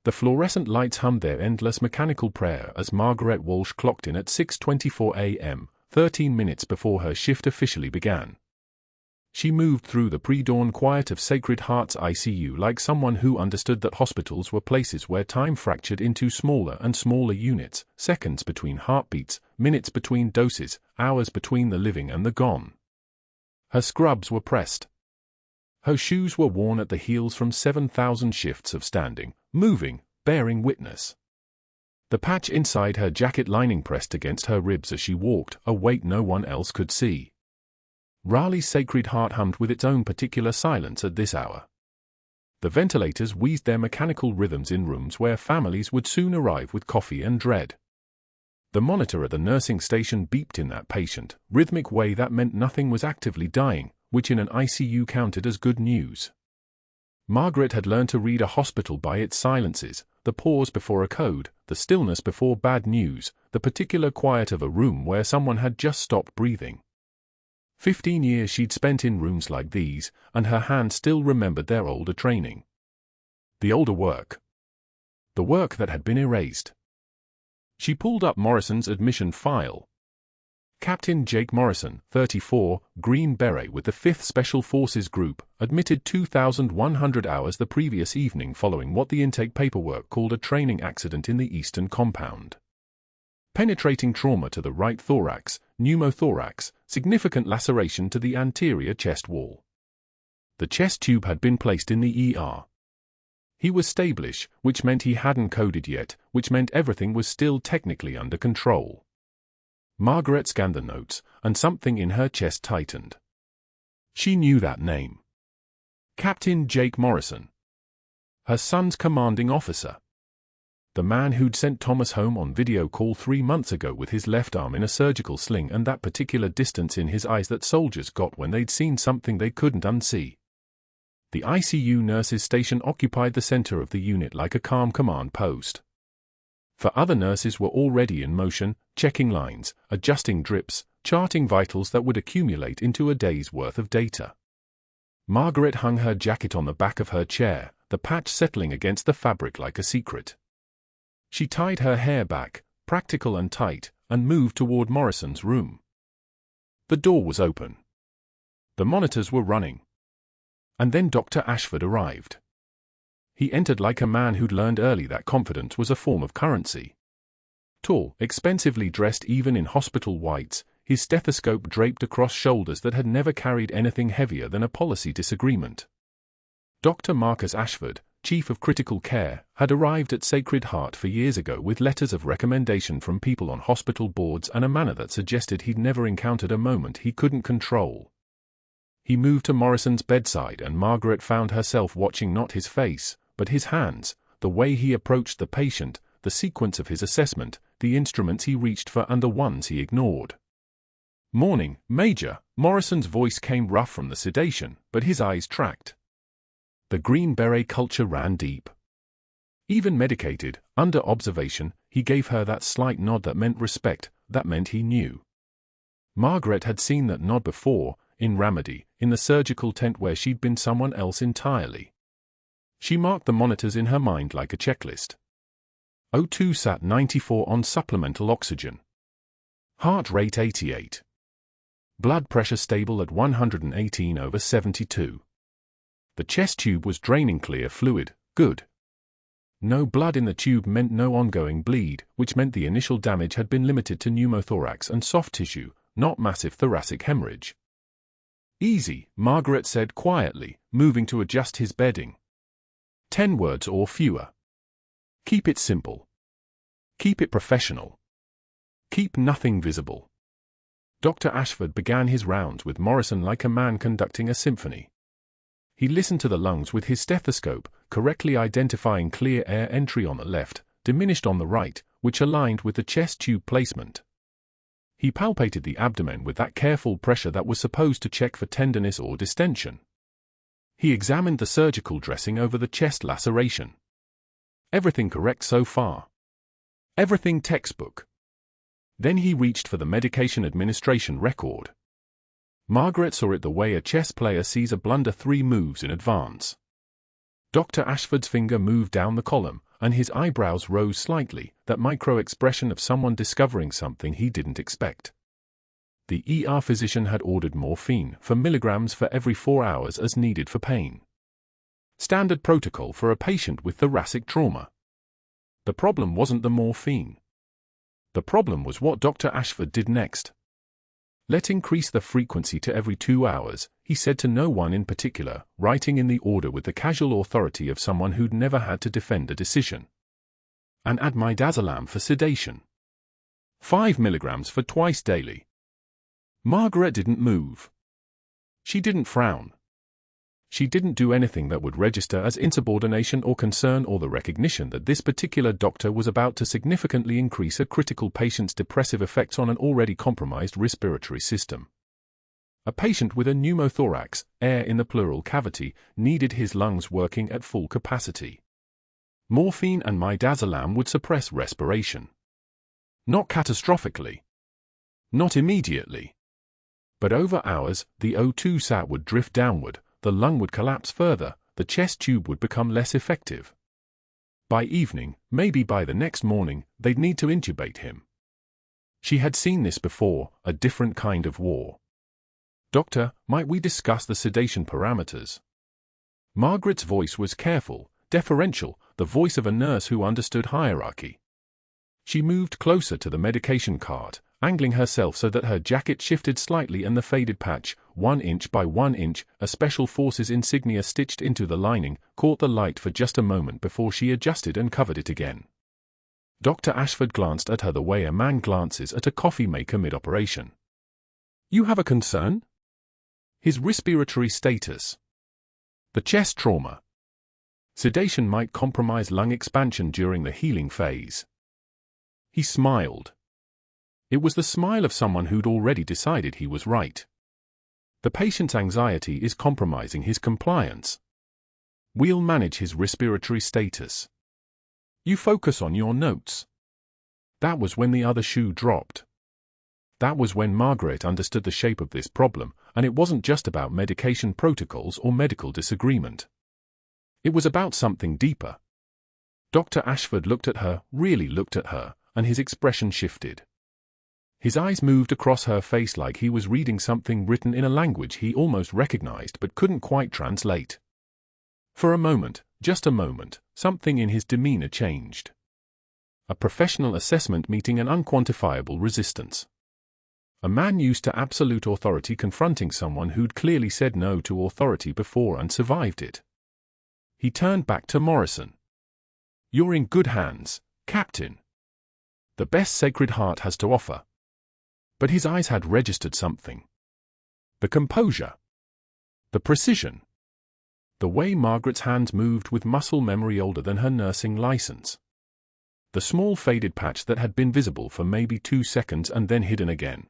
The fluorescent lights hummed their endless mechanical prayer as Margaret Walsh clocked in at 6:24 a.m., 13 minutes before her shift officially began. She moved through the pre-dawn quiet of Sacred Heart's ICU like someone who understood that hospitals were places where time fractured into smaller and smaller units, seconds between heartbeats, minutes between doses, hours between the living and the gone. Her scrubs were pressed. Her shoes were worn at the heels from 7,000 shifts of standing, moving, bearing witness. The patch inside her jacket lining pressed against her ribs as she walked, a weight no one else could see. Raleigh's Sacred Heart hummed with its own particular silence at this hour. The ventilators wheezed their mechanical rhythms in rooms where families would soon arrive with coffee and dread. The monitor at the nursing station beeped in that patient, rhythmic way that meant nothing was actively dying, which in an ICU counted as good news. Margaret had learned to read a hospital by its silences, the pause before a code, the stillness before bad news, the particular quiet of a room where someone had just stopped breathing. 15 years she'd spent in rooms like these, and her hand still remembered their older training. The older work. The work that had been erased. She pulled up Morrison's admission file. Captain Jake Morrison, 34, Green Beret with the 5th Special Forces Group, admitted 2,100 hours the previous evening following what the intake paperwork called a training accident in the Eastern Compound. Penetrating trauma to the right thorax, pneumothorax, significant laceration to the anterior chest wall. The chest tube had been placed in the ER. He was stable-ish, which meant he hadn't coded yet, which meant everything was still technically under control. Margaret scanned the notes, and something in her chest tightened. She knew that name. Captain Jake Morrison. Her son's commanding officer. The man who'd sent Thomas home on video call 3 months ago with his left arm in a surgical sling and that particular distance in his eyes that soldiers got when they'd seen something they couldn't unsee. The ICU nurses' station occupied the center of the unit like a calm command post. For other nurses were already in motion, checking lines, adjusting drips, charting vitals that would accumulate into a day's worth of data. Margaret hung her jacket on the back of her chair, the patch settling against the fabric like a secret. She tied her hair back, practical and tight, and moved toward Morrison's room. The door was open. The monitors were running. And then Dr. Ashford arrived. He entered like a man who'd learned early that confidence was a form of currency. Tall, expensively dressed even in hospital whites, his stethoscope draped across shoulders that had never carried anything heavier than a policy disagreement. Dr. Marcus Ashford, Chief of Critical Care, had arrived at Sacred Heart 4 years ago with letters of recommendation from people on hospital boards and a manner that suggested he'd never encountered a moment he couldn't control. He moved to Morrison's bedside and Margaret found herself watching not his face, but his hands, the way he approached the patient, the sequence of his assessment, the instruments he reached for and the ones he ignored. "Morning, Major," Morrison's voice came rough from the sedation, but his eyes tracked. The Green Beret culture ran deep. Even medicated, under observation, he gave her that slight nod that meant respect, that meant he knew. Margaret had seen that nod before, in Ramadi, in the surgical tent where she'd been someone else entirely. She marked the monitors in her mind like a checklist. O2 sat 94 on supplemental oxygen. Heart rate 88. Blood pressure stable at 118/72. The chest tube was draining clear fluid, good. No blood in the tube meant no ongoing bleed, which meant the initial damage had been limited to pneumothorax and soft tissue, not massive thoracic hemorrhage. "Easy," Margaret said quietly, moving to adjust his bedding. 10 words or fewer. Keep it simple. Keep it professional. Keep nothing visible. Dr. Ashford began his rounds with Morrison like a man conducting a symphony. He listened to the lungs with his stethoscope, correctly identifying clear air entry on the left, diminished on the right, which aligned with the chest tube placement. He palpated the abdomen with that careful pressure that was supposed to check for tenderness or distension. He examined the surgical dressing over the chest laceration. Everything correct so far. Everything textbook. Then he reached for the medication administration record. Margaret saw it the way a chess player sees a blunder 3 moves in advance. Dr. Ashford's finger moved down the column, and his eyebrows rose slightly, that micro-expression of someone discovering something he didn't expect. The ER physician had ordered morphine for milligrams for every 4 hours as needed for pain. Standard protocol for a patient with thoracic trauma. The problem wasn't the morphine. The problem was what Dr. Ashford did next. Let's increase the frequency to every 2 hours, he said to no one in particular, writing in the order with the casual authority of someone who'd never had to defend a decision. And add midazolam for sedation. 5 milligrams for twice daily. Margaret didn't move. She didn't frown. She didn't do anything that would register as insubordination or concern or the recognition that this particular doctor was about to significantly increase a critical patient's depressive effects on an already compromised respiratory system. A patient with a pneumothorax, air in the pleural cavity, needed his lungs working at full capacity. Morphine and midazolam would suppress respiration. Not catastrophically. Not immediately. But over hours, the O2 sat would drift downward, the lung would collapse further, the chest tube would become less effective. By evening, maybe by the next morning, they'd need to intubate him. She had seen this before, a different kind of war. Doctor, might we discuss the sedation parameters? Margaret's voice was careful, deferential, the voice of a nurse who understood hierarchy. She moved closer to the medication cart, angling herself so that her jacket shifted slightly and the faded patch, 1 inch by 1 inch, a special forces insignia stitched into the lining, caught the light for just a moment before she adjusted and covered it again. Dr. Ashford glanced at her the way a man glances at a coffee maker mid-operation. You have a concern? His respiratory status. The chest trauma. Sedation might compromise lung expansion during the healing phase. He smiled. It was the smile of someone who'd already decided he was right. The patient's anxiety is compromising his compliance. We'll manage his respiratory status. You focus on your notes. That was when the other shoe dropped. That was when Margaret understood the shape of this problem, and it wasn't just about medication protocols or medical disagreement. It was about something deeper. Dr. Ashford looked at her, really looked at her, and his expression shifted. His eyes moved across her face like he was reading something written in a language he almost recognized but couldn't quite translate. For a moment, just a moment, something in his demeanor changed. A professional assessment meeting an unquantifiable resistance. A man used to absolute authority confronting someone who'd clearly said no to authority before and survived it. He turned back to Morrison. You're in good hands, Captain. The best Sacred Heart has to offer. But his eyes had registered something. The composure. The precision. The way Margaret's hands moved with muscle memory older than her nursing license. The small faded patch that had been visible for maybe 2 seconds and then hidden again.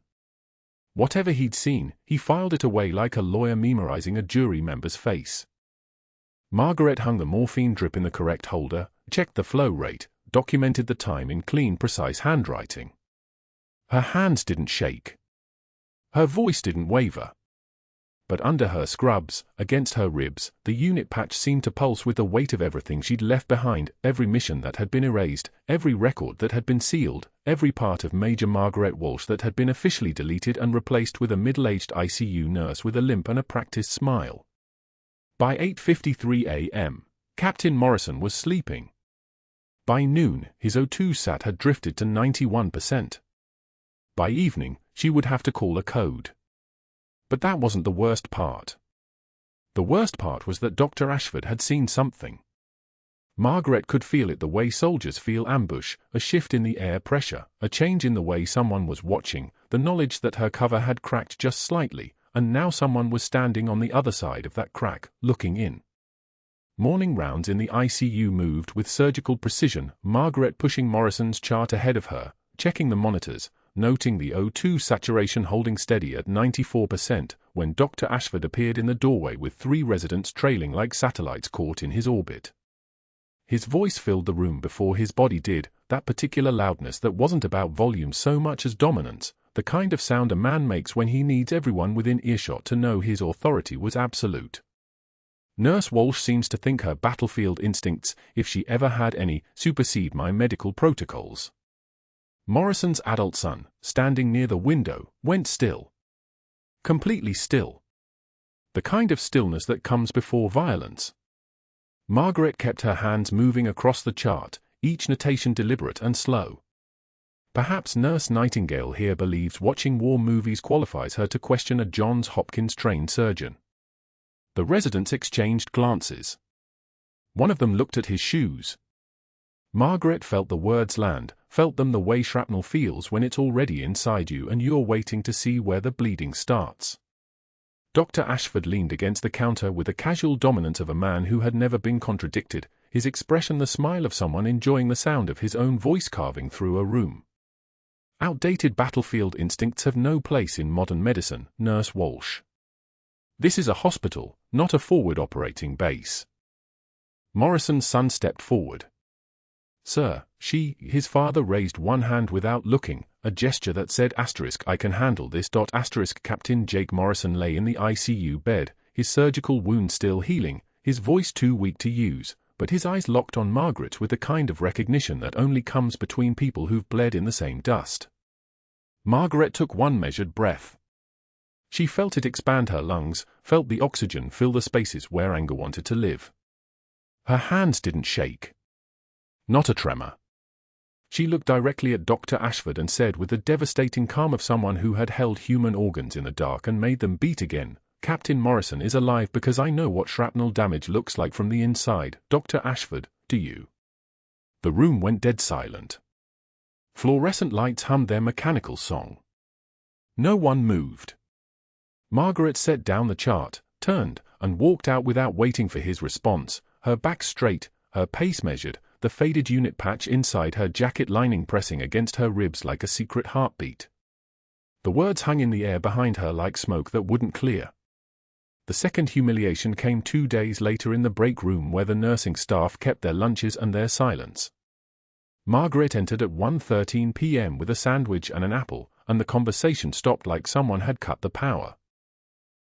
Whatever he'd seen, he filed it away like a lawyer memorizing a jury member's face. Margaret hung the morphine drip in the correct holder, checked the flow rate, documented the time in clean, precise handwriting. Her hands didn't shake. Her voice didn't waver. But under her scrubs, against her ribs, the unit patch seemed to pulse with the weight of everything she'd left behind, every mission that had been erased, every record that had been sealed, every part of Major Margaret Walsh that had been officially deleted and replaced with a middle-aged ICU nurse with a limp and a practiced smile. By 8:53 a.m., Captain Morrison was sleeping. By noon, his O2 sat had drifted to 91%. By evening, she would have to call a code. But that wasn't the worst part. The worst part was that Dr. Ashford had seen something. Margaret could feel it the way soldiers feel ambush, a shift in the air pressure, a change in the way someone was watching, the knowledge that her cover had cracked just slightly, and now someone was standing on the other side of that crack, looking in. Morning rounds in the ICU moved with surgical precision, Margaret pushing Morrison's chart ahead of her, checking the monitors, noting the O2 saturation holding steady at 94% when Dr. Ashford appeared in the doorway with 3 residents trailing like satellites caught in his orbit. His voice filled the room before his body did, that particular loudness that wasn't about volume so much as dominance, the kind of sound a man makes when he needs everyone within earshot to know his authority was absolute. Nurse Walsh seems to think her battlefield instincts, if she ever had any, supersede my medical protocols. Morrison's adult son, standing near the window, went still. Completely still. The kind of stillness that comes before violence. Margaret kept her hands moving across the chart, each notation deliberate and slow. Perhaps Nurse Nightingale here believes watching war movies qualifies her to question a Johns Hopkins-trained surgeon. The residents exchanged glances. One of them looked at his shoes. Margaret felt the words land, felt them the way shrapnel feels when it's already inside you and you're waiting to see where the bleeding starts. Dr. Ashford leaned against the counter with the casual dominance of a man who had never been contradicted, his expression the smile of someone enjoying the sound of his own voice carving through a room. Outdated battlefield instincts have no place in modern medicine, Nurse Walsh. This is a hospital, not a forward operating base. Morrison's son stepped forward. Sir, his father raised one hand without looking, a gesture that said *I can handle this. Captain Jake Morrison lay in the ICU bed, his surgical wound still healing, his voice too weak to use, but his eyes locked on Margaret with the kind of recognition that only comes between people who've bled in the same dust. Margaret took one measured breath. She felt it expand her lungs, felt the oxygen fill the spaces where anger wanted to live. Her hands didn't shake. Not a tremor. She looked directly at Dr. Ashford and said with the devastating calm of someone who had held human organs in the dark and made them beat again, Captain Morrison is alive because I know what shrapnel damage looks like from the inside. Dr. Ashford, do you? The room went dead silent. Fluorescent lights hummed their mechanical song. No one moved. Margaret set down the chart, turned, and walked out without waiting for his response, her back straight, her pace measured, the faded unit patch inside her jacket lining pressing against her ribs like a secret heartbeat. The words hung in the air behind her like smoke that wouldn't clear. The second humiliation came 2 days later in the break room where the nursing staff kept their lunches and their silence. Margaret entered at 1:13 p.m. with a sandwich and an apple, and the conversation stopped like someone had cut the power.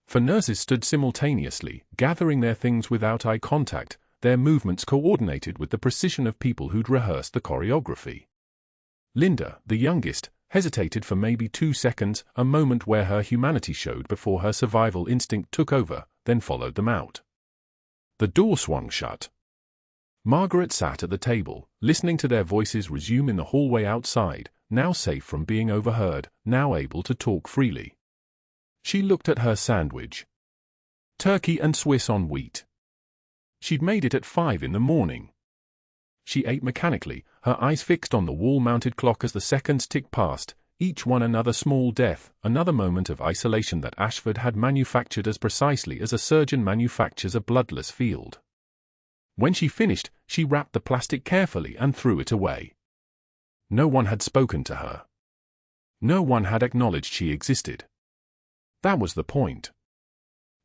4 nurses stood simultaneously, gathering their things without eye contact, their movements coordinated with the precision of people who'd rehearsed the choreography. Linda, the youngest, hesitated for maybe 2 seconds, a moment where her humanity showed before her survival instinct took over, then followed them out. The door swung shut. Margaret sat at the table, listening to their voices resume in the hallway outside, now safe from being overheard, now able to talk freely. She looked at her sandwich. Turkey and Swiss on wheat. She'd made it at 5 in the morning. She ate mechanically, her eyes fixed on the wall-mounted clock as the seconds ticked past, each one another small death, another moment of isolation that Ashford had manufactured as precisely as a surgeon manufactures a bloodless field. When she finished, she wrapped the plastic carefully and threw it away. No one had spoken to her. No one had acknowledged she existed. That was the point.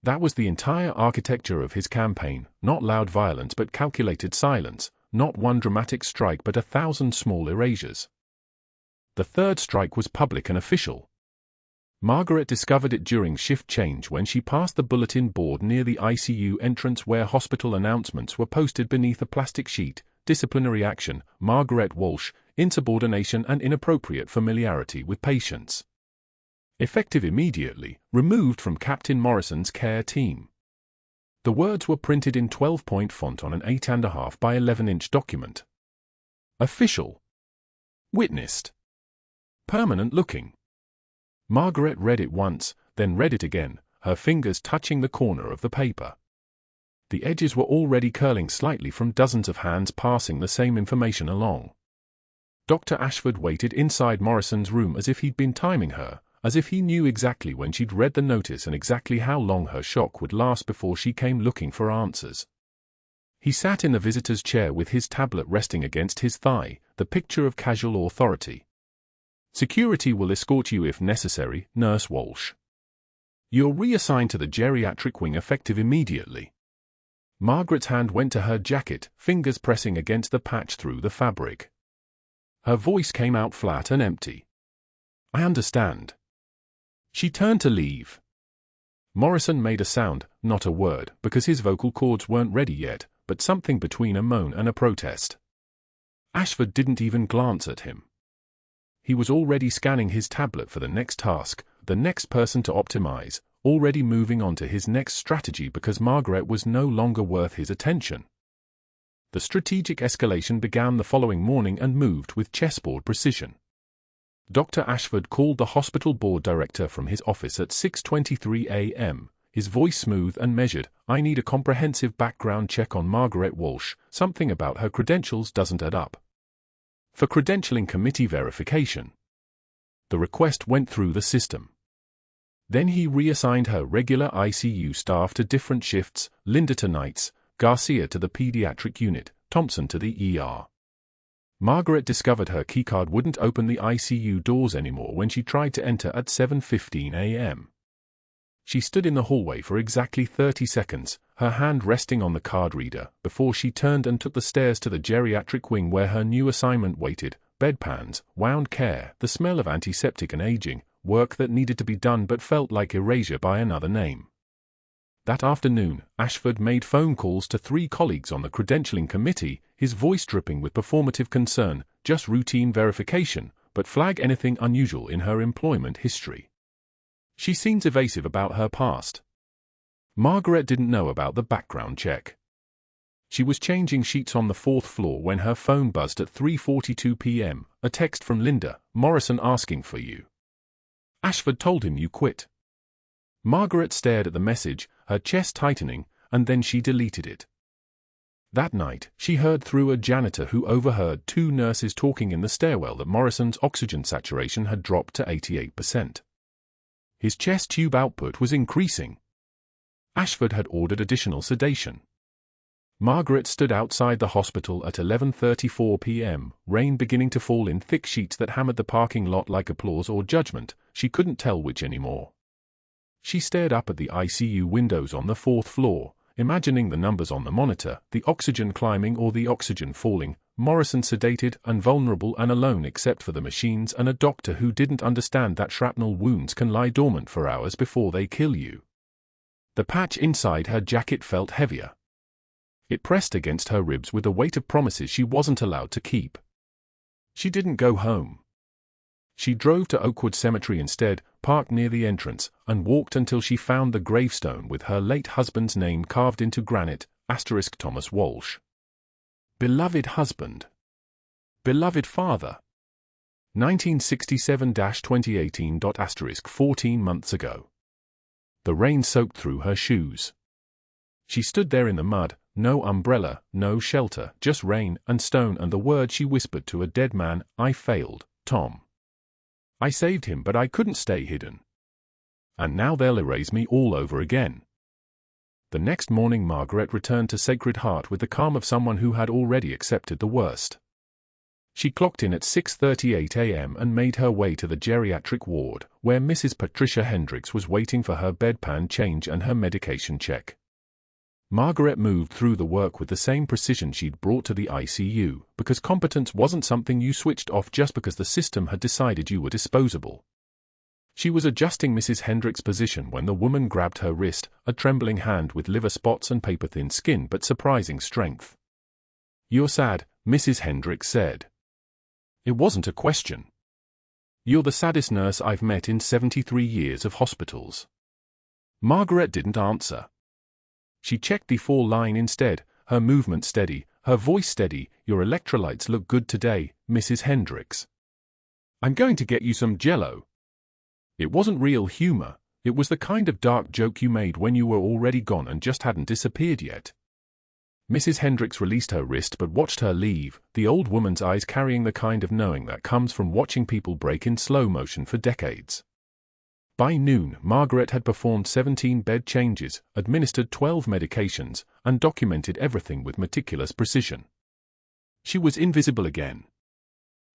That was the entire architecture of his campaign, not loud violence but calculated silence, not one dramatic strike but 1,000 small erasures. The third strike was public and official. Margaret discovered it during shift change when she passed the bulletin board near the ICU entrance where hospital announcements were posted beneath a plastic sheet: disciplinary action, Margaret Walsh, insubordination and inappropriate familiarity with patients. Effective immediately, removed from Captain Morrison's care team. The words were printed in 12-point font on an 8.5 by 11-inch document. Official. Witnessed. Permanent looking. Margaret read it once, then read it again, her fingers touching the corner of the paper. The edges were already curling slightly from dozens of hands passing the same information along. Dr. Ashford waited inside Morrison's room as if he'd been timing her, as if he knew exactly when she'd read the notice and exactly how long her shock would last before she came looking for answers. He sat in the visitor's chair with his tablet resting against his thigh, the picture of casual authority. Security will escort you if necessary, Nurse Walsh. You're reassigned to the geriatric wing effective immediately. Margaret's hand went to her jacket, fingers pressing against the patch through the fabric. Her voice came out flat and empty. I understand. She turned to leave. Morrison made a sound, not a word, because his vocal cords weren't ready yet, but something between a moan and a protest. Ashford didn't even glance at him. He was already scanning his tablet for the next task, the next person to optimize, already moving on to his next strategy because Margaret was no longer worth his attention. The strategic escalation began the following morning and moved with chessboard precision. Dr. Ashford called the hospital board director from his office at 6:23 a.m., his voice smooth and measured. "I need a comprehensive background check on Margaret Walsh. Something about her credentials doesn't add up. For credentialing committee verification." The request went through the system. Then he reassigned her regular ICU staff to different shifts, Linda to nights, Garcia to the pediatric unit, Thompson to the ER. Margaret discovered her keycard wouldn't open the ICU doors anymore when she tried to enter at 7:15 a.m. She stood in the hallway for exactly 30 seconds, her hand resting on the card reader, before she turned and took the stairs to the geriatric wing where her new assignment waited: bedpans, wound care, the smell of antiseptic and aging, work that needed to be done but felt like erasure by another name. That afternoon, Ashford made phone calls to 3 colleagues on the credentialing committee, his voice dripping with performative concern. "Just routine verification, but flag anything unusual in her employment history. She seems evasive about her past." Margaret didn't know about the background check. She was changing sheets on the 4th floor when her phone buzzed at 3:42 p.m., a text from Linda: "Morrison asking for you. Ashford told him you quit." Margaret stared at the message, her chest tightening, and then she deleted it. That night, she heard through a janitor who overheard 2 nurses talking in the stairwell that Morrison's oxygen saturation had dropped to 88%. His chest tube output was increasing. Ashford had ordered additional sedation. Margaret stood outside the hospital at 11:34 p.m., rain beginning to fall in thick sheets that hammered the parking lot like applause or judgment. She couldn't tell which anymore. She stared up at the ICU windows on the 4th floor, imagining the numbers on the monitor, the oxygen climbing or the oxygen falling, Morrison sedated and vulnerable and alone except for the machines and a doctor who didn't understand that shrapnel wounds can lie dormant for hours before they kill you. The patch inside her jacket felt heavier. It pressed against her ribs with the weight of promises she wasn't allowed to keep. She didn't go home. She drove to Oakwood Cemetery instead, parked near the entrance, and walked until she found the gravestone with her late husband's name carved into granite, * Thomas Walsh. Beloved husband. Beloved father. 1967-2018. 14 months ago. The rain soaked through her shoes. She stood there in the mud, no umbrella, no shelter, just rain and stone and the word she whispered to a dead man: "I failed, Tom. I saved him but I couldn't stay hidden. And now they'll erase me all over again." The next morning Margaret returned to Sacred Heart with the calm of someone who had already accepted the worst. She clocked in at 6:38 a.m. and made her way to the geriatric ward, where Mrs. Patricia Hendricks was waiting for her bedpan change and her medication check. Margaret moved through the work with the same precision she'd brought to the ICU, because competence wasn't something you switched off just because the system had decided you were disposable. She was adjusting Mrs. Hendricks' position when the woman grabbed her wrist, a trembling hand with liver spots and paper-thin skin but surprising strength. "You're sad," Mrs. Hendricks said. It wasn't a question. "You're the saddest nurse I've met in 73 years of hospitals." Margaret didn't answer. She checked the 4 line instead, her movement steady, her voice steady. "Your electrolytes look good today, Mrs. Hendricks. I'm going to get you some Jell-O." It wasn't real humor, it was the kind of dark joke you made when you were already gone and just hadn't disappeared yet. Mrs. Hendricks released her wrist but watched her leave, the old woman's eyes carrying the kind of knowing that comes from watching people break in slow motion for decades. By noon, Margaret had performed 17 bed changes, administered 12 medications, and documented everything with meticulous precision. She was invisible again.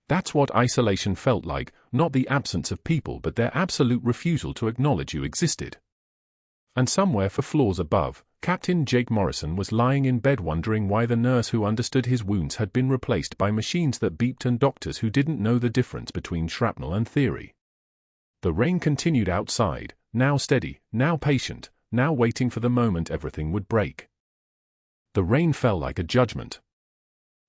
That's what isolation felt like, not the absence of people but their absolute refusal to acknowledge you existed. And somewhere 4 floors above, Captain Jake Morrison was lying in bed wondering why the nurse who understood his wounds had been replaced by machines that beeped and doctors who didn't know the difference between shrapnel and theory. The rain continued outside, now steady, now patient, now waiting for the moment everything would break. The rain fell like a judgment.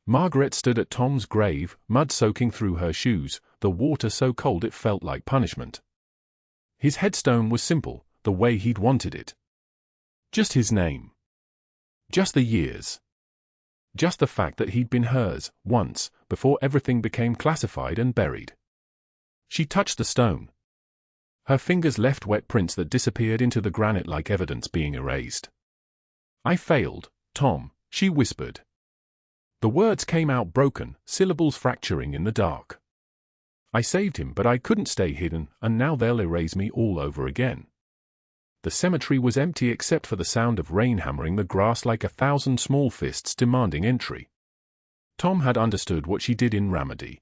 Margaret stood at Tom's grave, mud soaking through her shoes, the water so cold it felt like punishment. His headstone was simple, the way he'd wanted it. Just his name. Just the years. Just the fact that he'd been hers, once, before everything became classified and buried. She touched the stone. Her fingers left wet prints that disappeared into the granite like evidence being erased. "I failed, Tom," she whispered. The words came out broken, syllables fracturing in the dark. "I saved him, but I couldn't stay hidden, and now they'll erase me all over again." The cemetery was empty except for the sound of rain hammering the grass like 1,000 small fists demanding entry. Tom had understood what she did in Ramadi.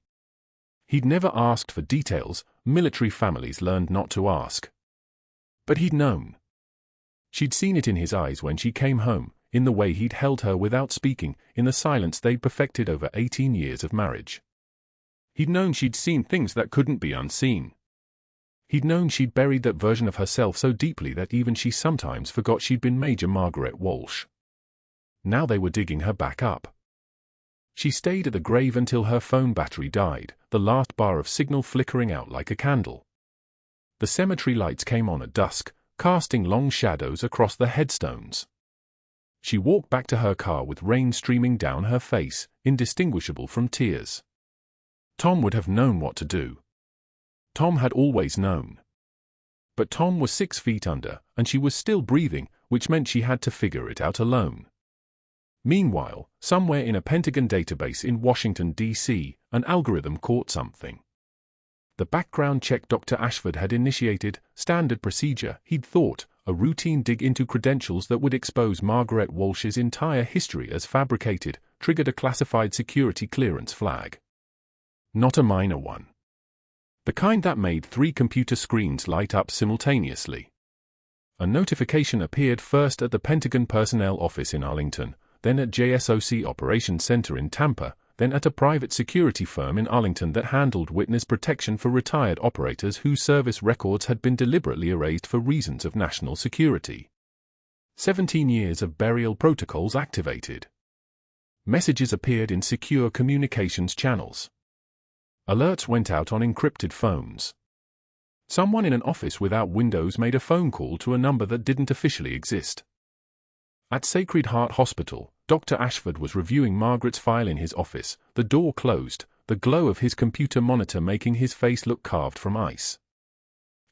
He'd never asked for details, military families learned not to ask. But he'd known. She'd seen it in his eyes when she came home, in the way he'd held her without speaking, in the silence they'd perfected over 18 years of marriage. He'd known she'd seen things that couldn't be unseen. He'd known she'd buried that version of herself so deeply that even she sometimes forgot she'd been Major Margaret Walsh. Now they were digging her back up. She stayed at the grave until her phone battery died, the last bar of signal flickering out like a candle. The cemetery lights came on at dusk, casting long shadows across the headstones. She walked back to her car with rain streaming down her face, indistinguishable from tears. Tom would have known what to do. Tom had always known. But Tom was 6 feet under, and she was still breathing, which meant she had to figure it out alone. Meanwhile, somewhere in a Pentagon database in Washington, D.C., an algorithm caught something. The background check Dr. Ashford had initiated, standard procedure, he'd thought, a routine dig into credentials that would expose Margaret Walsh's entire history as fabricated, triggered a classified security clearance flag. Not a minor one. The kind that made 3 computer screens light up simultaneously. A notification appeared first at the Pentagon Personnel Office in Arlington, then at JSOC Operations Center in Tampa, then at a private security firm in Arlington that handled witness protection for retired operators whose service records had been deliberately erased for reasons of national security. 17 years of burial protocols activated. Messages appeared in secure communications channels. Alerts went out on encrypted phones. Someone in an office without windows made a phone call to a number that didn't officially exist. At Sacred Heart Hospital, Dr. Ashford was reviewing Margaret's file in his office, the door closed, the glow of his computer monitor making his face look carved from ice.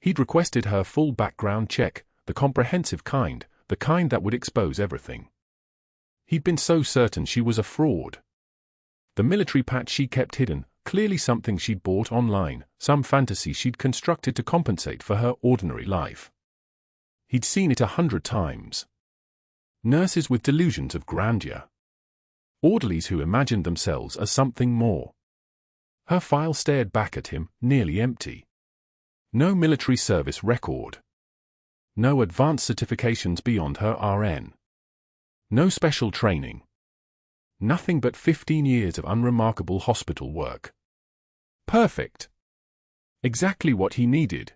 He'd requested her full background check, the comprehensive kind, the kind that would expose everything. He'd been so certain she was a fraud. The military patch she kept hidden, clearly something she'd bought online, some fantasy she'd constructed to compensate for her ordinary life. He'd seen it 100 times. Nurses with delusions of grandeur. Orderlies who imagined themselves as something more. Her file stared back at him, nearly empty. No military service record. No advanced certifications beyond her RN. No special training. Nothing but 15 years of unremarkable hospital work. Perfect. Exactly what he needed.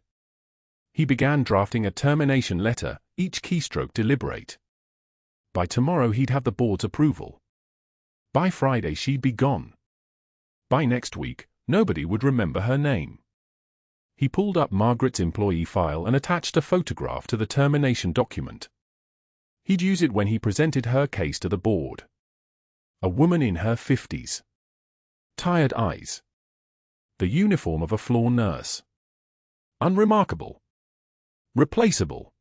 He began drafting a termination letter, each keystroke deliberate. By tomorrow he'd have the board's approval. By Friday she'd be gone. By next week, nobody would remember her name. He pulled up Margaret's employee file and attached a photograph to the termination document. He'd use it when he presented her case to the board. A woman in her 50s. Tired eyes. The uniform of a floor nurse. Unremarkable. Replaceable.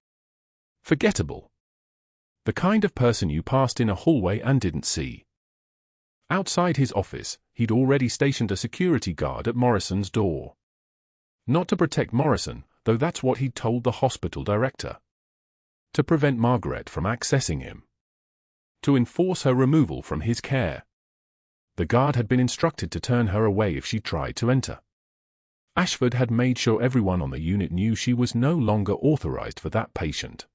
Forgettable. The kind of person you passed in a hallway and didn't see. Outside his office, he'd already stationed a security guard at Morrison's door. Not to protect Morrison, though that's what he'd told the hospital director. To prevent Margaret from accessing him. To enforce her removal from his care. The guard had been instructed to turn her away if she tried to enter. Ashford had made sure everyone on the unit knew she was no longer authorized for that patient.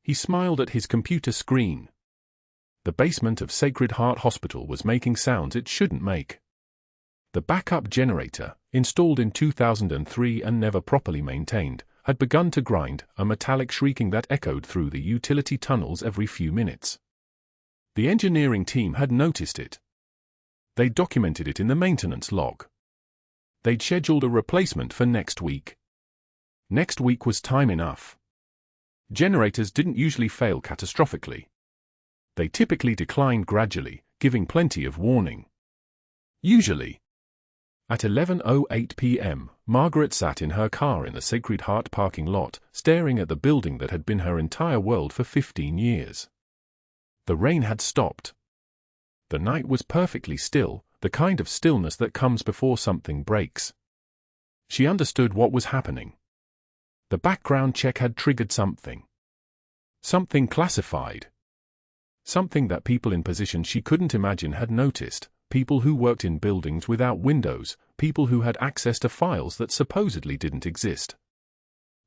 He smiled at his computer screen. The basement of Sacred Heart Hospital was making sounds it shouldn't make. The backup generator, installed in 2003 and never properly maintained, had begun to grind, a metallic shrieking that echoed through the utility tunnels every few minutes. The engineering team had noticed it. They'd documented it in the maintenance log. They'd scheduled a replacement for next week. Next week was time enough. Generators didn't usually fail catastrophically. They typically declined gradually, giving plenty of warning. Usually. At 11:08 p.m., Margaret sat in her car in the Sacred Heart parking lot, staring at the building that had been her entire world for 15 years. The rain had stopped. The night was perfectly still, the kind of stillness that comes before something breaks. She understood what was happening. The background check had triggered something. Something classified. Something that people in positions she couldn't imagine had noticed, people who worked in buildings without windows, people who had access to files that supposedly didn't exist.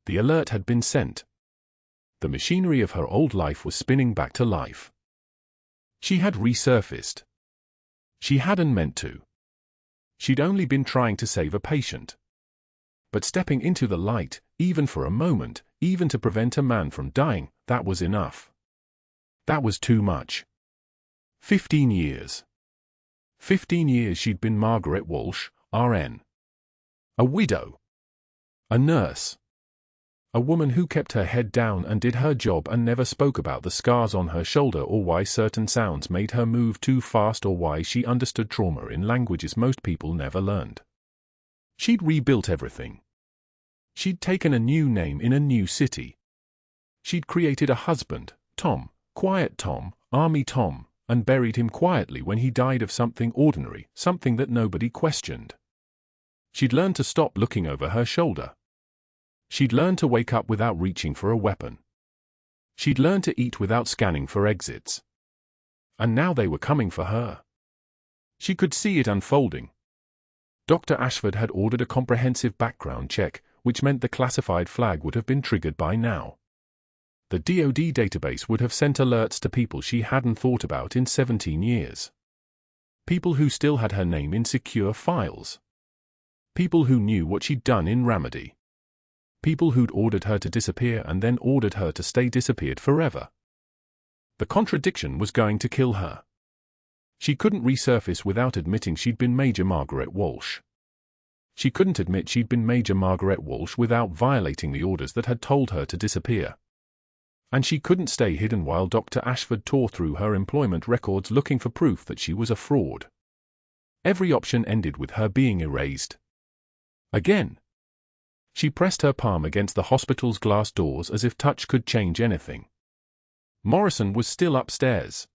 The alert had been sent. The machinery of her old life was spinning back to life. She had resurfaced. She hadn't meant to. She'd only been trying to save a patient. But stepping into the light, even for a moment, even to prevent a man from dying, that was enough. That was too much. 15 years. 15 years she'd been Margaret Walsh, RN. A widow. A nurse. A woman who kept her head down and did her job and never spoke about the scars on her shoulder or why certain sounds made her move too fast or why she understood trauma in languages most people never learned. She'd rebuilt everything. She'd taken a new name in a new city. She'd created a husband, Tom, Quiet Tom, Army Tom, and buried him quietly when he died of something ordinary, something that nobody questioned. She'd learned to stop looking over her shoulder. She'd learned to wake up without reaching for a weapon. She'd learned to eat without scanning for exits. And now they were coming for her. She could see it unfolding. Dr. Ashford had ordered a comprehensive background check, which meant the classified flag would have been triggered by now. The DoD database would have sent alerts to people she hadn't thought about in 17 years. People who still had her name in secure files. People who knew what she'd done in Ramadi. People who'd ordered her to disappear and then ordered her to stay disappeared forever. The contradiction was going to kill her. She couldn't resurface without admitting she'd been Major Margaret Walsh. She couldn't admit she'd been Major Margaret Walsh without violating the orders that had told her to disappear. And she couldn't stay hidden while Dr. Ashford tore through her employment records looking for proof that she was a fraud. Every option ended with her being erased. Again. She pressed her palm against the hospital's glass doors as if touch could change anything. Morrison was still upstairs.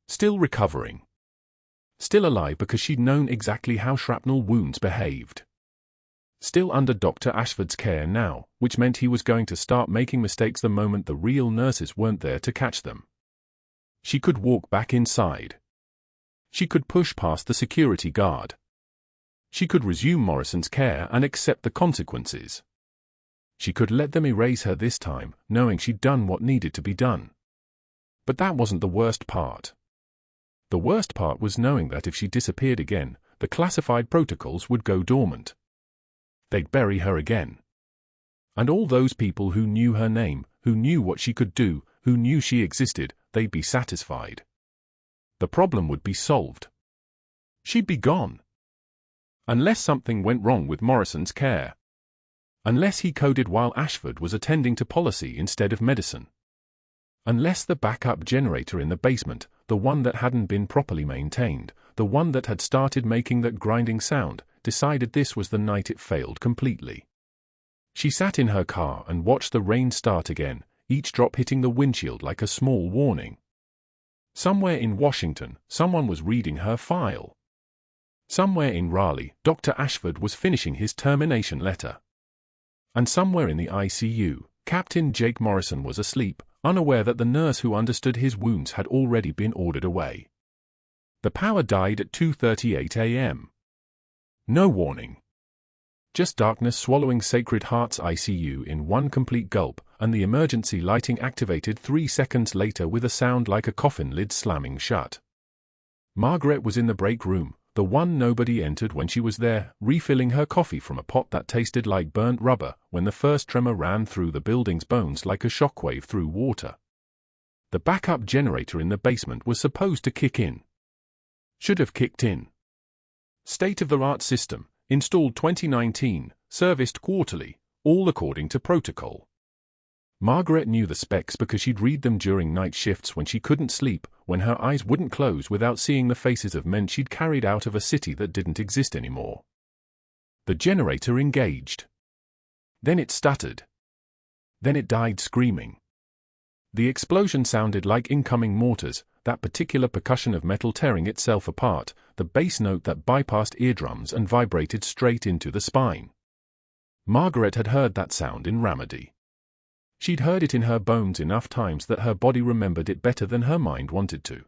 Still recovering. Still alive because she'd known exactly how shrapnel wounds behaved. Still under Dr. Ashford's care now, which meant he was going to start making mistakes the moment the real nurses weren't there to catch them. She could walk back inside. She could push past the security guard. She could resume Morrison's care and accept the consequences. She could let them erase her this time, knowing she'd done what needed to be done. But that wasn't the worst part. The worst part was knowing that if she disappeared again, the classified protocols would go dormant. They'd bury her again. And all those people who knew her name, who knew what she could do, who knew she existed, they'd be satisfied. The problem would be solved. She'd be gone. Unless something went wrong with Morrison's care. Unless he coded while Ashford was attending to policy instead of medicine. Unless the backup generator in the basement, the one that hadn't been properly maintained, the one that had started making that grinding sound, decided this was the night it failed completely. She sat in her car and watched the rain start again, each drop hitting the windshield like a small warning. Somewhere in Washington, someone was reading her file. Somewhere in Raleigh, Dr. Ashford was finishing his termination letter. And somewhere in the ICU, Captain Jake Morrison was asleep, unaware that the nurse who understood his wounds had already been ordered away. The power died at 2:38 a.m. No warning. Just darkness swallowing Sacred Heart's ICU in one complete gulp, and the emergency lighting activated 3 seconds later with a sound like a coffin lid slamming shut. Margaret was in the break room, the one nobody entered when she was there, refilling her coffee from a pot that tasted like burnt rubber, when the first tremor ran through the building's bones like a shockwave through water. The backup generator in the basement was supposed to kick in. Should have kicked in. State-of-the-art system, installed 2019, serviced quarterly, all according to protocol. Margaret knew the specs because she'd read them during night shifts when she couldn't sleep, when her eyes wouldn't close without seeing the faces of men she'd carried out of a city that didn't exist anymore. The generator engaged. Then it stuttered. Then it died screaming. The explosion sounded like incoming mortars, that particular percussion of metal tearing itself apart, the bass note that bypassed eardrums and vibrated straight into the spine. Margaret had heard that sound in Ramadi. She'd heard it in her bones enough times that her body remembered it better than her mind wanted to.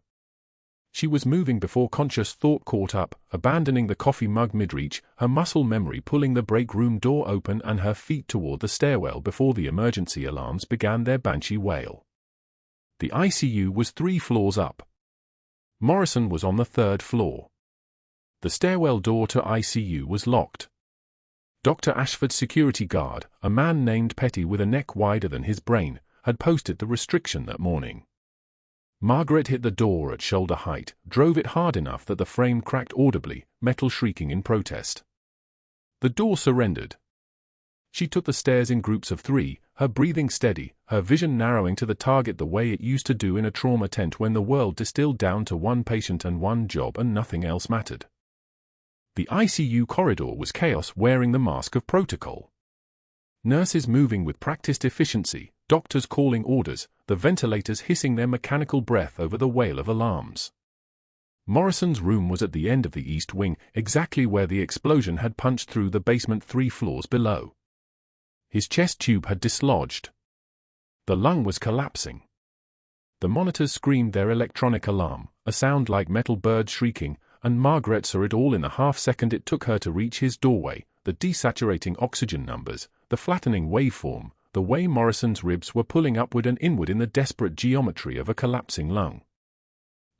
She was moving before conscious thought caught up, abandoning the coffee mug mid-reach, her muscle memory pulling the break room door open and her feet toward the stairwell before the emergency alarms began their banshee wail. The ICU was 3 floors up. Morrison was on the 3rd floor. The stairwell door to ICU was locked. Dr. Ashford's security guard, a man named Petty with a neck wider than his brain, had posted the restriction that morning. Margaret hit the door at shoulder height, drove it hard enough that the frame cracked audibly, metal shrieking in protest. The door surrendered. She took the stairs in groups of 3, her breathing steady, her vision narrowing to the target the way it used to do in a trauma tent when the world distilled down to one patient and one job and nothing else mattered. The ICU corridor was chaos wearing the mask of protocol. Nurses moving with practiced efficiency, doctors calling orders, the ventilators hissing their mechanical breath over the wail of alarms. Morrison's room was at the end of the east wing, exactly where the explosion had punched through the basement 3 floors below. His chest tube had dislodged. The lung was collapsing. The monitors screamed their electronic alarm, a sound like metal birds shrieking, and Margaret saw it all in the half-second it took her to reach his doorway, the desaturating oxygen numbers, the flattening waveform, the way Morrison's ribs were pulling upward and inward in the desperate geometry of a collapsing lung.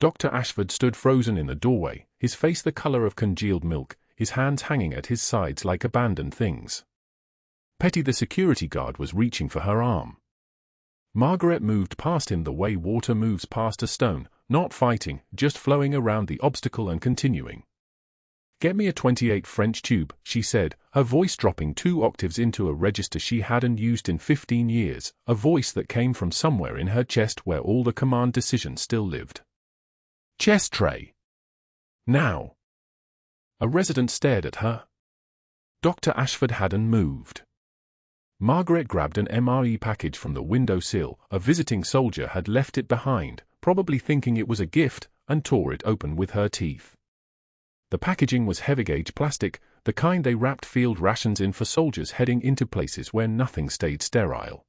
Dr. Ashford stood frozen in the doorway, his face the color of congealed milk, his hands hanging at his sides like abandoned things. Petty the security guard was reaching for her arm. Margaret moved past him the way water moves past a stone, not fighting, just flowing around the obstacle and continuing. "Get me a 28 French tube," she said, her voice dropping 2 octaves into a register she hadn't used in 15 years, a voice that came from somewhere in her chest where all the command decisions still lived. "Chest tray. Now." A resident stared at her. Dr. Ashford hadn't moved. Margaret grabbed an MRE package from the windowsill. A visiting soldier had left it behind, probably thinking it was a gift, and tore it open with her teeth. The packaging was heavy-gauge plastic, the kind they wrapped field rations in for soldiers heading into places where nothing stayed sterile.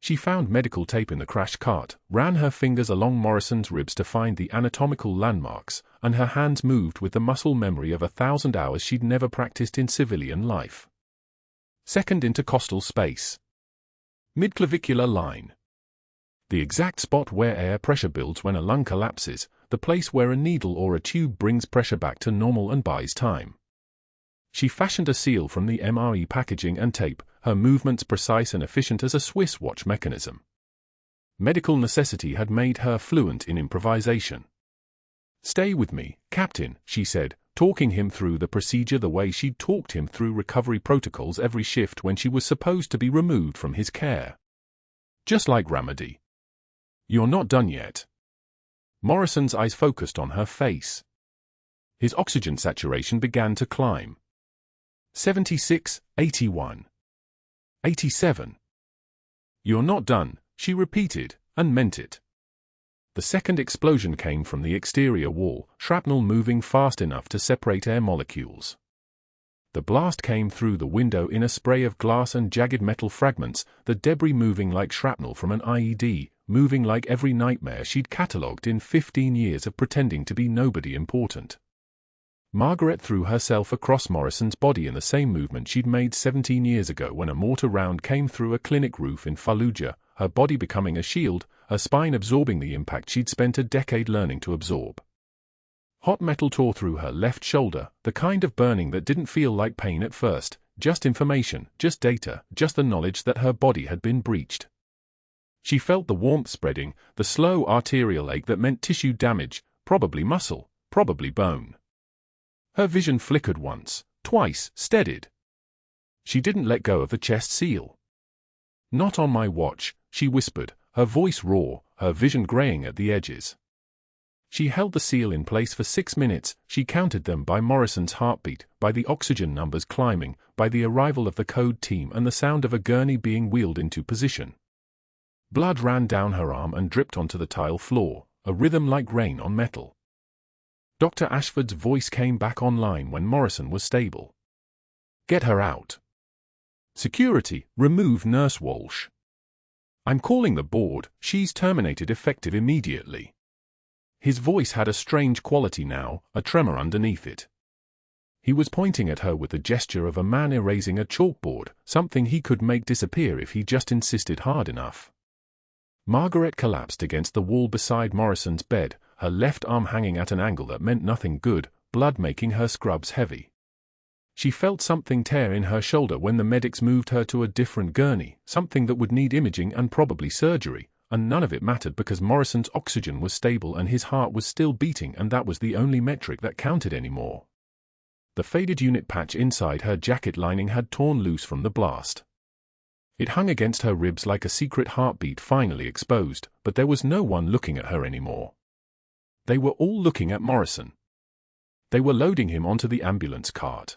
She found medical tape in the crash cart, ran her fingers along Morrison's ribs to find the anatomical landmarks, and her hands moved with the muscle memory of 1,000 hours she'd never practiced in civilian life. Second intercostal space. Midclavicular line. The exact spot where air pressure builds when a lung collapses, the place where a needle or a tube brings pressure back to normal and buys time. She fashioned a seal from the MRE packaging and tape, her movements precise and efficient as a Swiss watch mechanism. Medical necessity had made her fluent in improvisation. "Stay with me, Captain," she said, talking him through the procedure the way she'd talked him through recovery protocols every shift when she was supposed to be removed from his care. "Just like Ramadi. You're not done yet." Morrison's eyes focused on her face. His oxygen saturation began to climb. 76, 81. 87. "You're not done," she repeated, and meant it. The second explosion came from the exterior wall, shrapnel moving fast enough to separate air molecules. The blast came through the window in a spray of glass and jagged metal fragments, the debris moving like shrapnel from an IED, moving like every nightmare she'd catalogued in 15 years of pretending to be nobody important. Margaret threw herself across Morrison's body in the same movement she'd made 17 years ago when a mortar round came through a clinic roof in Fallujah, her body becoming a shield, her spine absorbing the impact she'd spent a decade learning to absorb. Hot metal tore through her left shoulder, the kind of burning that didn't feel like pain at first, just information, just data, just the knowledge that her body had been breached. She felt the warmth spreading, the slow arterial ache that meant tissue damage, probably muscle, probably bone. Her vision flickered once, twice, steadied. She didn't let go of the chest seal. "Not on my watch," she whispered, her voice raw, her vision graying at the edges. She held the seal in place for 6 minutes. She counted them by Morrison's heartbeat, by the oxygen numbers climbing, by the arrival of the code team and the sound of a gurney being wheeled into position. Blood ran down her arm and dripped onto the tile floor, a rhythm like rain on metal. Dr. Ashford's voice came back online when Morrison was stable. "Get her out. Security, remove Nurse Walsh. I'm calling the board, she's terminated effective immediately." His voice had a strange quality now, a tremor underneath it. He was pointing at her with the gesture of a man erasing a chalkboard, something he could make disappear if he just insisted hard enough. Margaret collapsed against the wall beside Morrison's bed, her left arm hanging at an angle that meant nothing good, blood making her scrubs heavy. She felt something tear in her shoulder when the medics moved her to a different gurney, something that would need imaging and probably surgery, and none of it mattered because Morrison's oxygen was stable and his heart was still beating, and that was the only metric that counted anymore. The faded unit patch inside her jacket lining had torn loose from the blast. It hung against her ribs like a secret heartbeat finally exposed, but there was no one looking at her anymore. They were all looking at Morrison. They were loading him onto the ambulance cart.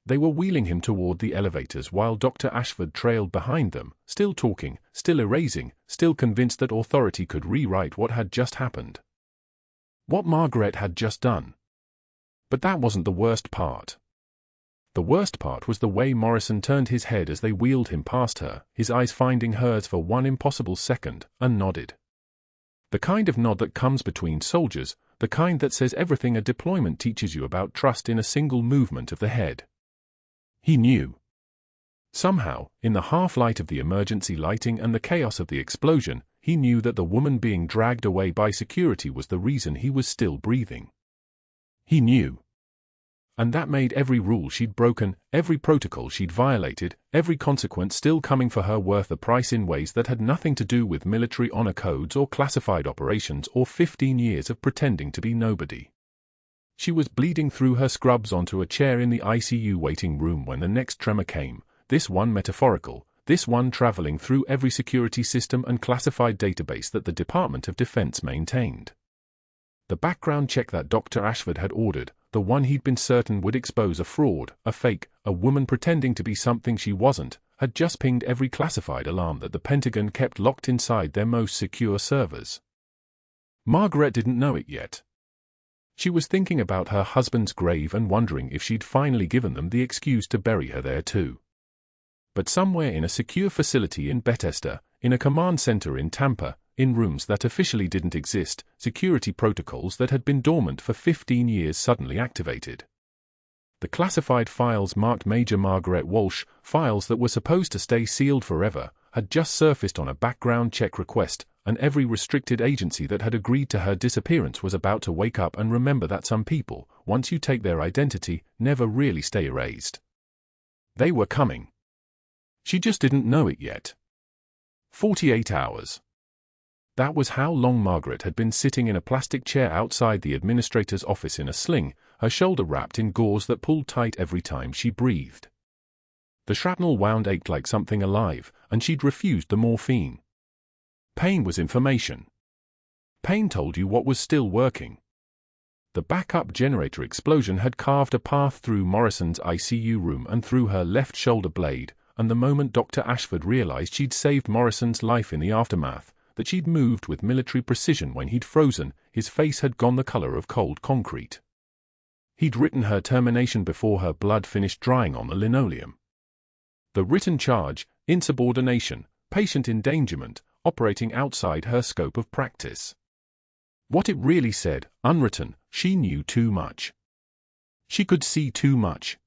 They were wheeling him toward the elevators while Dr. Ashford trailed behind them, still talking, still erasing, still convinced that authority could rewrite what had just happened. What Margaret had just done. But that wasn't the worst part. The worst part was the way Morrison turned his head as they wheeled him past her, his eyes finding hers for one impossible second, and nodded. The kind of nod that comes between soldiers, the kind that says everything a deployment teaches you about trust in a single movement of the head. He knew. Somehow, in the half-light of the emergency lighting and the chaos of the explosion, he knew that the woman being dragged away by security was the reason he was still breathing. He knew. And that made every rule she'd broken, every protocol she'd violated, every consequence still coming for her worth a price in ways that had nothing to do with military honor codes or classified operations or 15 years of pretending to be nobody. She was bleeding through her scrubs onto a chair in the ICU waiting room when the next tremor came, this one metaphorical, this one traveling through every security system and classified database that the Department of Defense maintained. The background check that Dr. Ashford had ordered, the one he'd been certain would expose a fraud, a fake, a woman pretending to be something she wasn't, had just pinged every classified alarm that the Pentagon kept locked inside their most secure servers. Margaret didn't know it yet. She was thinking about her husband's grave and wondering if she'd finally given them the excuse to bury her there too. But somewhere in a secure facility in Bethesda, in a command center in Tampa, in rooms that officially didn't exist, security protocols that had been dormant for 15 years suddenly activated. The classified files marked Major Margaret Walsh, files that were supposed to stay sealed forever, had just surfaced on a background check request, and every restricted agency that had agreed to her disappearance was about to wake up and remember that some people, once you take their identity, never really stay erased. They were coming. She just didn't know it yet. 48 hours. That was how long Margaret had been sitting in a plastic chair outside the administrator's office in a sling, her shoulder wrapped in gauze that pulled tight every time she breathed. The shrapnel wound ached like something alive, and she'd refused the morphine. Pain was information. Pain told you what was still working. The backup generator explosion had carved a path through Morrison's ICU room and through her left shoulder blade, and the moment Dr. Ashford realized she'd saved Morrison's life in the aftermath, that she'd moved with military precision when he'd frozen, his face had gone the color of cold concrete. He'd written her termination before her blood finished drying on the linoleum. The written charge, insubordination, patient endangerment, operating outside her scope of practice. What it really said, unwritten, she knew too much. She could see too much.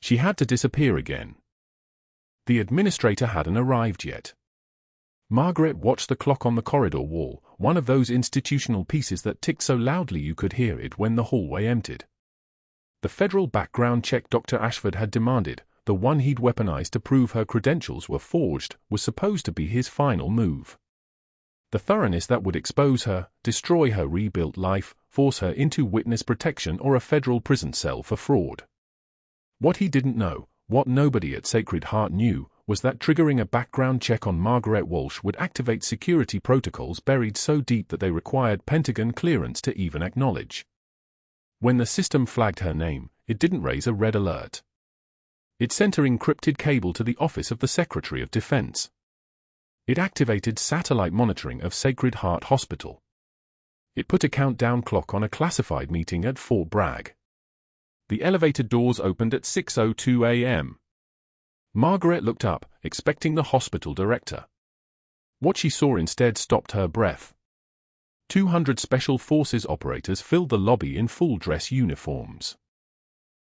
She had to disappear again. The administrator hadn't arrived yet. Margaret watched the clock on the corridor wall, one of those institutional pieces that ticked so loudly you could hear it when the hallway emptied. The federal background check Dr. Ashford had demanded, the one he'd weaponized to prove her credentials were forged, was supposed to be his final move. The thoroughness that would expose her, destroy her rebuilt life, force her into witness protection or a federal prison cell for fraud. What he didn't know, what nobody at Sacred Heart knew, was that triggering a background check on Margaret Walsh would activate security protocols buried so deep that they required Pentagon clearance to even acknowledge. When the system flagged her name, it didn't raise a red alert. It sent an encrypted cable to the Office of the Secretary of Defense. It activated satellite monitoring of Sacred Heart Hospital. It put a countdown clock on a classified meeting at Fort Bragg. The elevator doors opened at 6:02 a.m. Margaret looked up, expecting the hospital director. What she saw instead stopped her breath. 200 Special Forces operators filled the lobby in full-dress uniforms.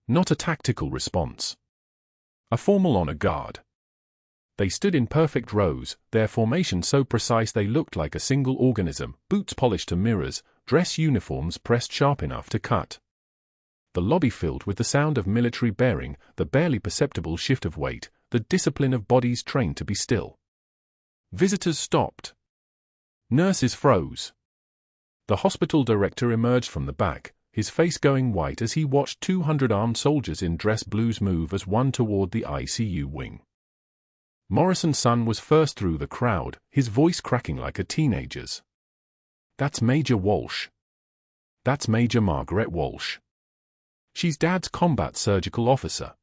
Not a tactical response. A formal honor guard. They stood in perfect rows, their formation so precise they looked like a single organism, boots polished to mirrors, dress uniforms pressed sharp enough to cut. The lobby filled with the sound of military bearing, the barely perceptible shift of weight, the discipline of bodies trained to be still. Visitors stopped. Nurses froze. The hospital director emerged from the back, his face going white as he watched 200 armed soldiers in dress blues move as one toward the ICU wing. Morrison's son was first through the crowd, his voice cracking like a teenager's. "That's Major Walsh. That's Major Margaret Walsh. She's Dad's combat surgical officer."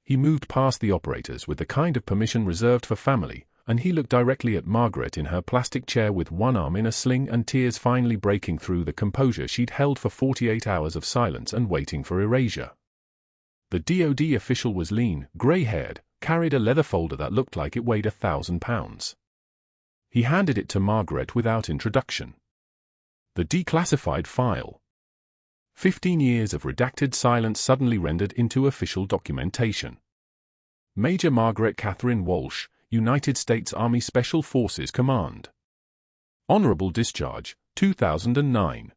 He moved past the operators with the kind of permission reserved for family, and he looked directly at Margaret in her plastic chair with one arm in a sling and tears finally breaking through the composure she'd held for 48 hours of silence and waiting for erasure. The DoD official was lean, gray-haired, carried a leather folder that looked like it weighed 1,000 pounds. He handed it to Margaret without introduction. The declassified file. 15 years of redacted silence suddenly rendered into official documentation. Major Margaret Catherine Walsh, United States Army Special Forces Command. Honorable discharge, 2009.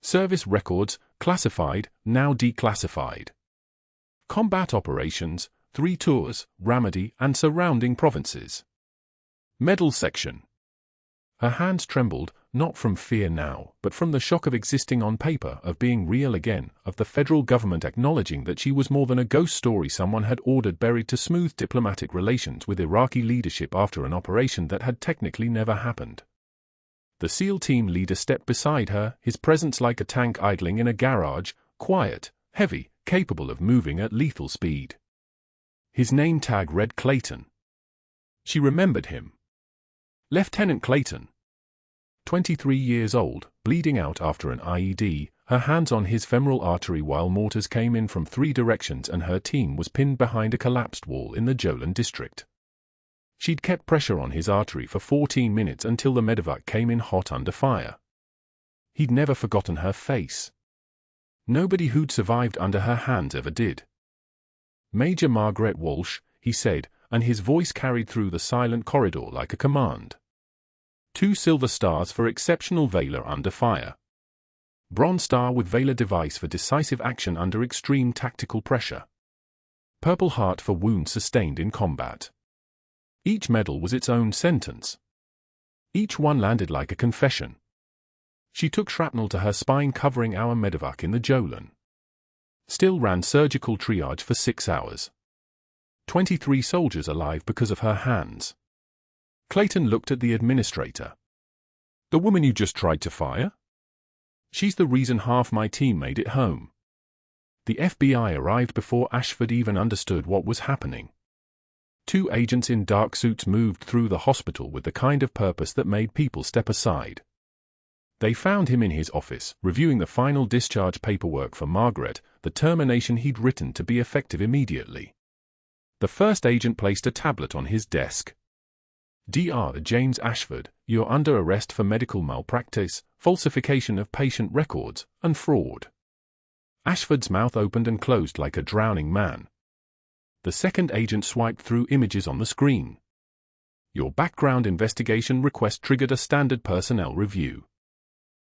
Service records, classified, now declassified. Combat operations, 3 tours, Ramadi and surrounding provinces. Medal section. Her hands trembled, not from fear now, but from the shock of existing on paper, of being real again, of the federal government acknowledging that she was more than a ghost story someone had ordered buried to smooth diplomatic relations with Iraqi leadership after an operation that had technically never happened. The SEAL team leader stepped beside her, his presence like a tank idling in a garage, quiet, heavy, capable of moving at lethal speed. His name tag read Clayton. She remembered him. Lieutenant Clayton. 23 years old, bleeding out after an IED, her hands on his femoral artery while mortars came in from 3 directions and her team was pinned behind a collapsed wall in the Jolan district. She'd kept pressure on his artery for 14 minutes until the medevac came in hot under fire. He'd never forgotten her face. Nobody who'd survived under her hands ever did. "Major Margaret Walsh," he said, and his voice carried through the silent corridor like a command. 2 silver stars for exceptional valor under fire. Bronze star with valor device for decisive action under extreme tactical pressure. Purple heart for wounds sustained in combat. Each medal was its own sentence. Each one landed like a confession. She took shrapnel to her spine covering our medevac in the Jolan. Still ran surgical triage for 6 hours. 23 soldiers alive because of her hands. Clayton looked at the administrator. "The woman you just tried to fire? She's the reason half my team made it home." The FBI arrived before Ashford even understood what was happening. 2 agents in dark suits moved through the hospital with the kind of purpose that made people step aside. They found him in his office, reviewing the final discharge paperwork for Margaret, the termination he'd written to be effective immediately. The first agent placed a tablet on his desk. "Dr. James Ashford, you're under arrest for medical malpractice, falsification of patient records, and fraud." Ashford's mouth opened and closed like a drowning man. The second agent swiped through images on the screen. Your background investigation request triggered a standard personnel review.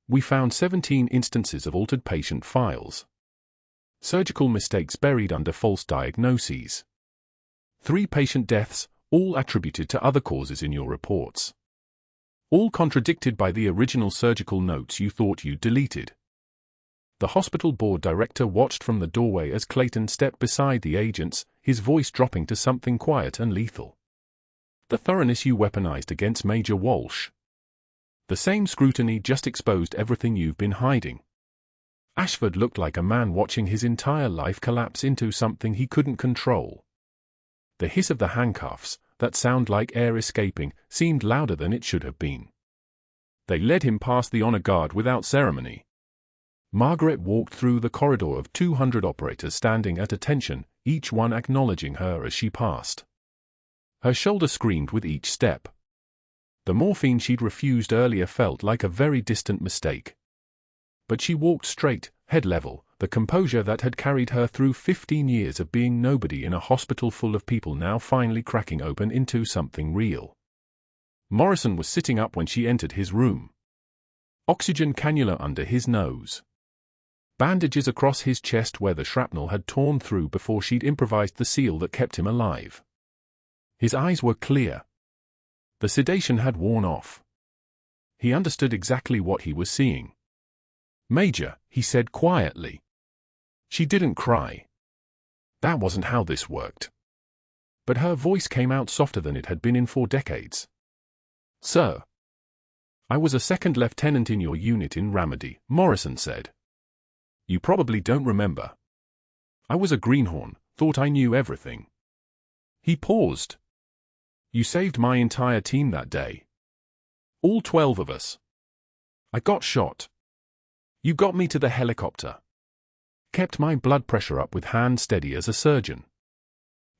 We found 17 instances of altered patient files. Surgical mistakes buried under false diagnoses. 3 patient deaths, all attributed to other causes in your reports. All contradicted by the original surgical notes you thought you'd deleted. The hospital board director watched from the doorway as Clayton stepped beside the agents, his voice dropping to something quiet and lethal. The thoroughness you weaponized against Major Walsh. The same scrutiny just exposed everything you've been hiding. Ashford looked like a man watching his entire life collapse into something he couldn't control. The hiss of the handcuffs, that sound like air escaping, seemed louder than it should have been. They led him past the honor guard without ceremony. Margaret walked through the corridor of 200 operators standing at attention, each one acknowledging her as she passed. Her shoulder screamed with each step. The morphine she'd refused earlier felt like a very distant mistake. But she walked straight, head level, the composure that had carried her through 15 years of being nobody in a hospital full of people now finally cracking open into something real. Morrison was sitting up when she entered his room. Oxygen cannula under his nose. Bandages across his chest where the shrapnel had torn through before she'd improvised the seal that kept him alive. His eyes were clear. The sedation had worn off. He understood exactly what he was seeing. "Major," he said quietly. She didn't cry. That wasn't how this worked. But her voice came out softer than it had been in 4 decades. "Sir, I was a second lieutenant in your unit in Ramadi," Morrison said. "You probably don't remember. I was a greenhorn, thought I knew everything." He paused. "You saved my entire team that day. All 12 of us. I got shot. You got me to the helicopter. Kept my blood pressure up with hand steady as a surgeon."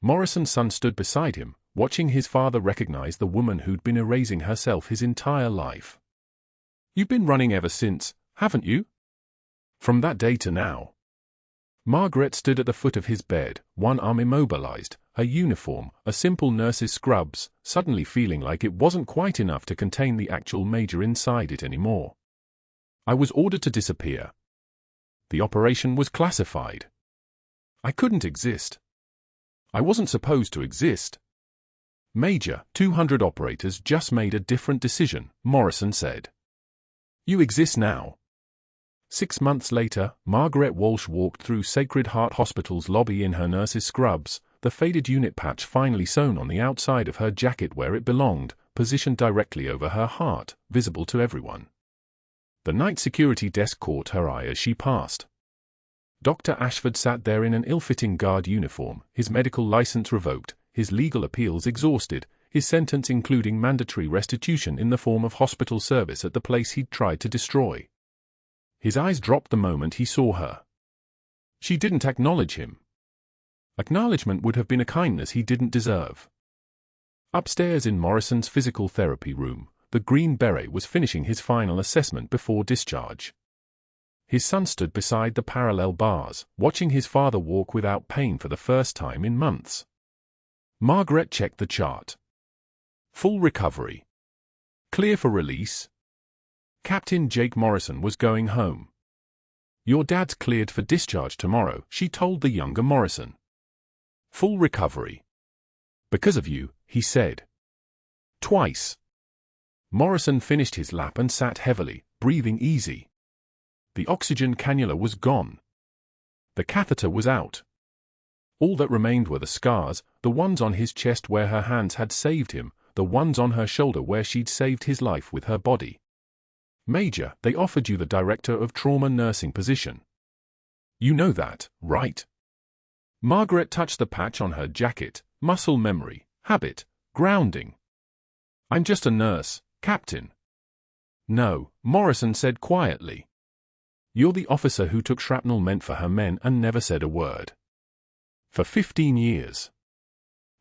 Morrison's son stood beside him, watching his father recognize the woman who'd been erasing herself his entire life. "You've been running ever since, haven't you? From that day to now." Margaret stood at the foot of his bed, one arm immobilized, her uniform, a simple nurse's scrubs, suddenly feeling like it wasn't quite enough to contain the actual major inside it anymore. "I was ordered to disappear. The operation was classified. I couldn't exist. I wasn't supposed to exist." "Major, 200 operators just made a different decision," Morrison said. "You exist now." 6 months later, Margaret Walsh walked through Sacred Heart Hospital's lobby in her nurse's scrubs, the faded unit patch finally sewn on the outside of her jacket where it belonged, positioned directly over her heart, visible to everyone. The night security desk caught her eye as she passed. Dr. Ashford sat there in an ill-fitting guard uniform, his medical license revoked, his legal appeals exhausted, his sentence including mandatory restitution in the form of hospital service at the place he'd tried to destroy. His eyes dropped the moment he saw her. She didn't acknowledge him. Acknowledgement would have been a kindness he didn't deserve. Upstairs in Morrison's physical therapy room, the Green Beret was finishing his final assessment before discharge. His son stood beside the parallel bars, watching his father walk without pain for the first time in months. Margaret checked the chart. Full recovery. Clear for release. Captain Jake Morrison was going home. "Your dad's cleared for discharge tomorrow," she told the younger Morrison. "Full recovery. Because of you," he said. "Twice." Morrison finished his lap and sat heavily, breathing easy. The oxygen cannula was gone. The catheter was out. All that remained were the scars, the ones on his chest where her hands had saved him, the ones on her shoulder where she'd saved his life with her body. "Major, they offered you the director of trauma nursing position. You know that, right?" Margaret touched the patch on her jacket, muscle memory, habit, grounding. "I'm just a nurse, Captain." "No," Morrison said quietly. "You're the officer who took shrapnel meant for her men and never said a word. For 15 years.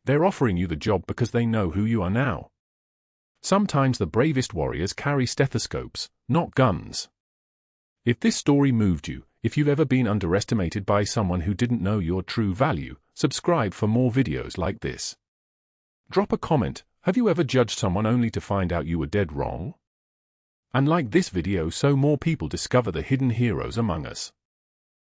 They're offering you the job because they know who you are now. Sometimes the bravest warriors carry stethoscopes, not guns. If this story moved you, if you've ever been underestimated by someone who didn't know your true value, subscribe for more videos like this. Drop a comment, Have you ever judged someone only to find out you were dead wrong? And like this video so more people discover the hidden heroes among us.